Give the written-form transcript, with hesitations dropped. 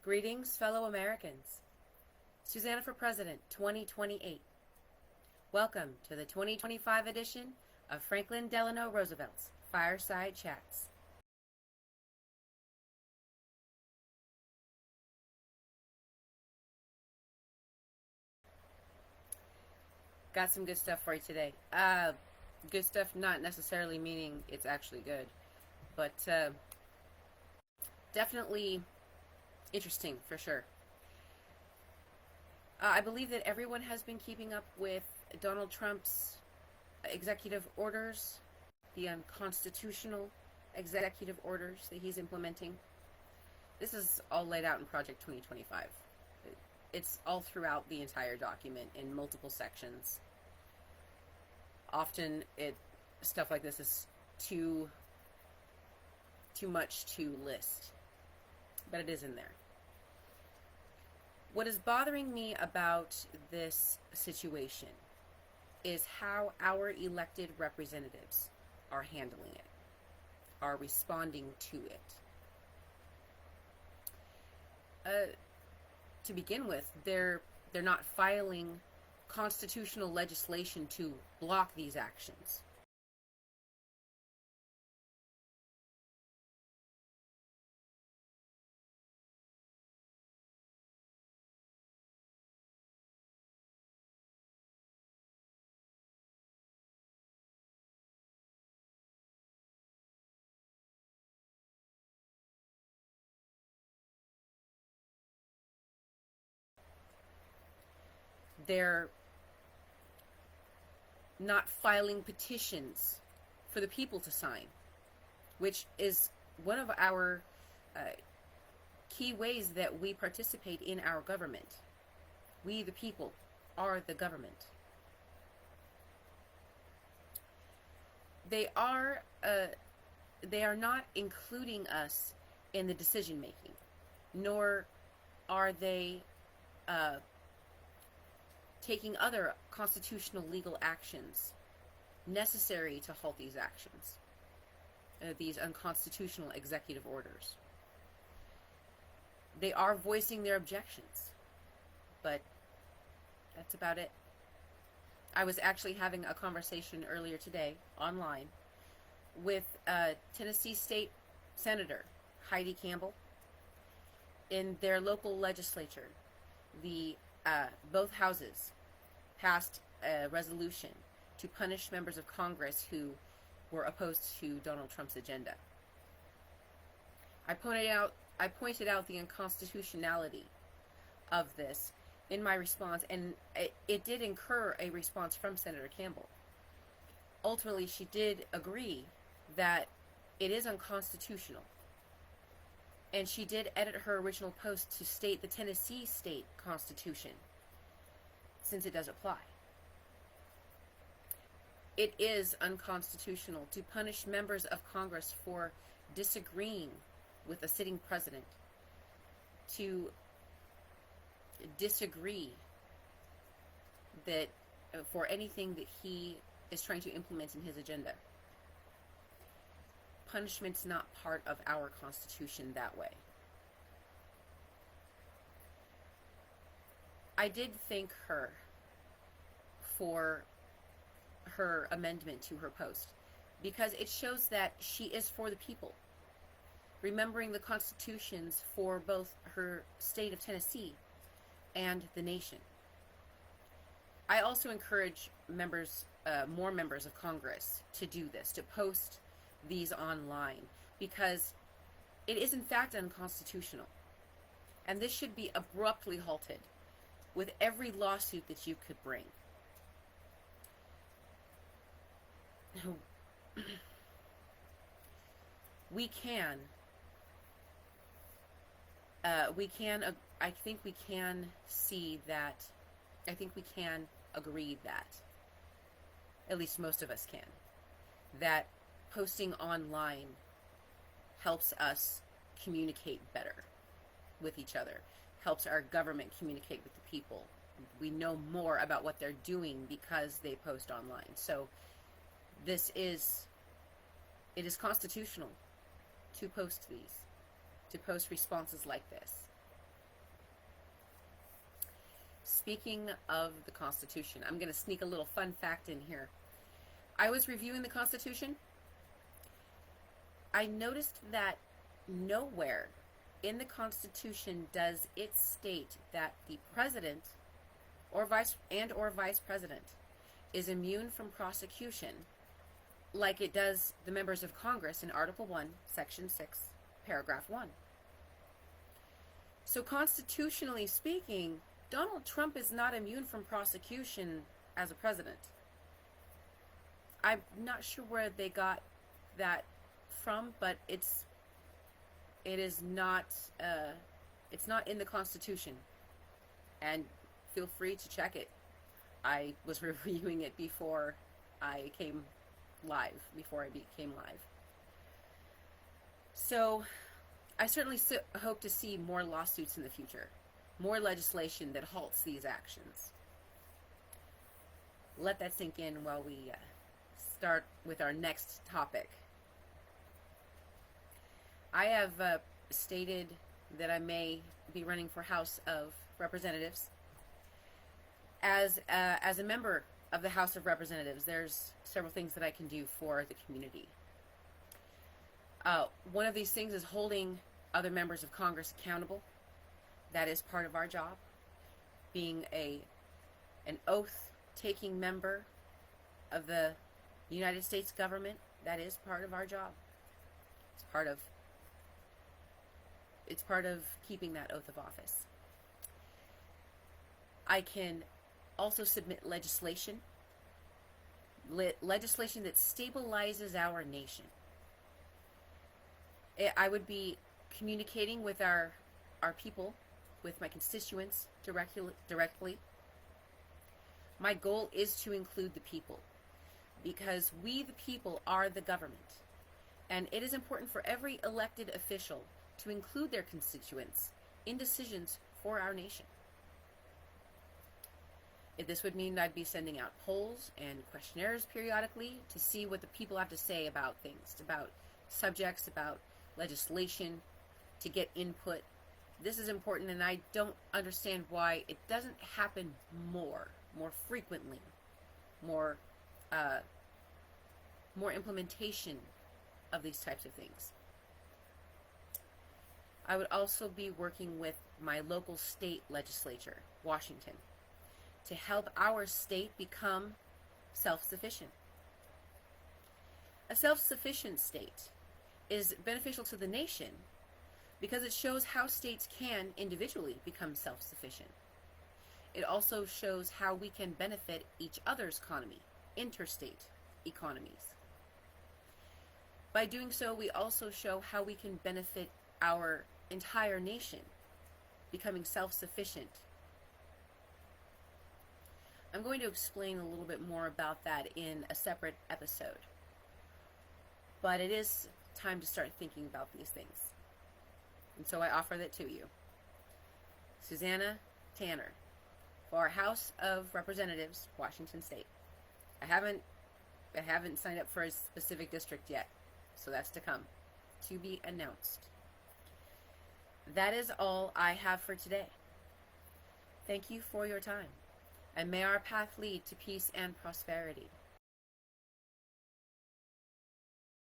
Greetings, fellow Americans. Susanna for President 2028. Welcome to the 2025 edition of Franklin Delano Roosevelt's Fireside Chats. Got some good stuff for you today. Good stuff not necessarily meaning it's actually good, but definitely interesting for sure. I believe that everyone has been keeping up with Donald Trump's executive orders, the unconstitutional executive orders that he's implementing. This is all laid out in Project 2025. It's all throughout the entire document in multiple sections. Often stuff like this is too much to list, but it is in there. What is bothering me about this situation is how our elected representatives are handling it, are responding to it. To begin with, they're not filing constitutional legislation to block these actions. They're not filing petitions for the people to sign, which is one of our key ways that we participate in our government. We, the people, are the government. They are not including us in the decision making, nor are they taking other constitutional legal actions necessary to halt these actions, these unconstitutional executive orders. They are voicing their objections, but that's about it. I was actually having a conversation earlier today online with Tennessee State Senator Heidi Campbell. In their local legislature, both houses passed a resolution to punish members of Congress who were opposed to Donald Trump's agenda. I pointed out the unconstitutionality of this in my response, and it did incur a response from Senator Campbell. Ultimately, she did agree that it is unconstitutional, and she did edit her original post to state the Tennessee state constitution, since it does apply. It is unconstitutional to punish members of Congress for disagreeing with a sitting president, to disagree that for anything that he is trying to implement in his agenda. Punishment's not part of our Constitution that way. I did thank her for her amendment to her post, because it shows that she is for the people, remembering the constitutions for both her state of Tennessee and the nation. I also encourage more members of Congress to do this, to post these online, because it is in fact unconstitutional, and this should be abruptly halted with every lawsuit that you could bring. I think we can see that, I think we can agree that, at least most of us can, that posting online helps us communicate better with each other, helps our government communicate with the people. We know more about what they're doing because they post online. So it is constitutional to post these, to post responses like this. speaking of the Constitution, I'm going to sneak a little fun fact in here. I was reviewing the Constitution. I noticed that nowhere in the Constitution does it state that the president or vice president is immune from prosecution like it does the members of Congress in Article 1, Section 6, Paragraph 1. So constitutionally speaking, Donald Trump is not immune from prosecution as a president. I'm not sure where they got that from, but it's not in the Constitution. And feel free to check it. I was reviewing it before I became live. So I certainly hope to see more lawsuits in the future, more legislation that halts these actions. Let that sink in while we start with our next topic. I have stated that I may be running for House of Representatives. As a member of the House of Representatives, there's several things that I can do for the community. One of these things is holding other members of Congress accountable. That is part of our job. Being an oath-taking member of the United States government, that is part of our job. It's part of keeping that oath of office. I can also submit legislation that stabilizes our nation. I would be communicating with our people, with my constituents directly. My goal is to include the people, because we the people are the government, and it is important for every elected official to include their constituents in decisions for our nation. This would mean I'd be sending out polls and questionnaires periodically to see what the people have to say about things, about subjects, about legislation, to get input. This is important, and I don't understand why it doesn't happen more frequently, more implementation of these types of things. I would also be working with my local state legislature, Washington, to help our state become self-sufficient. A self-sufficient state is beneficial to the nation because it shows how states can individually become self-sufficient. It also shows how we can benefit each other's economy, interstate economies. By doing so, we also show how we can benefit our entire nation becoming self-sufficient. I'm going to explain a little bit more about that in a separate episode. But it is time to start thinking about these things. And so I offer that to you. Susanna Tanner, for House of Representatives, Washington State. I haven't signed up for a specific district yet, so that's to come. To be announced. That is all I have for today. Thank you for your time, and may our path lead to peace and prosperity.